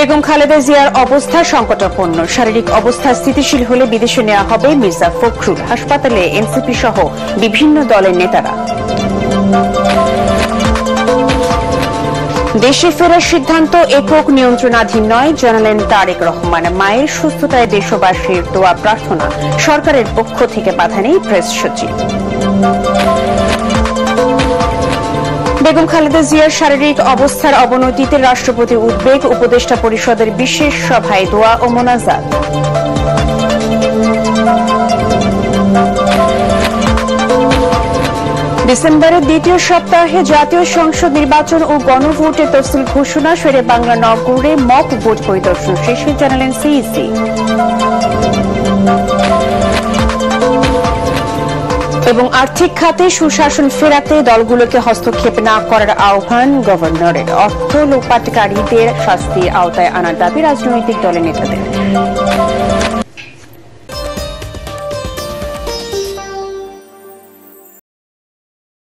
বেগম খালেদা জিয়ার অবস্থা সংকটাপন্ন। শারীরিক অবস্থা স্থিতিশীল হলে বিদেশে নেওয়া হবে মির্জা ফখরুল। হাসপাতালে এনসিপি সহ বিভিন্ন দলের নেতারা। দেশে ফেরার সিদ্ধান্ত একক নিয়ন্ত্রণাধীন নয়, জানালেন তারেক রহমান। মায়ের সুস্থতায় দেশবাসীর দোয়া প্রার্থনা, সরকারের পক্ষ থেকে বাধা নেই প্রেস সচিব। বেগম খালেদা জিয়ার শারীরিক অবস্থার অবনতিতে রাষ্ট্রপতির উদ্বেগ, উপদেষ্টা পরিষদের বিশেষ সভায় দোয়া ও মোনাজাত। ডিসেম্বরের দ্বিতীয় সপ্তাহে জাতীয় সংসদ নির্বাচন ও গণভোটের তফসিল ঘোষণা। শেরে বাংলা নগরে মক ভোট পরিদর্শন শেষে জানালেন সিইসি। এবং আর্থিক খাতে সুশাসন ফেরাতে দলগুলোকে হস্তক্ষেপ না করার আহ্বান গভর্নরের। অর্থ লোপাটকারীদের শাস্তির আওতায় আনার দাবি রাজনৈতিক দলের নেতাদের।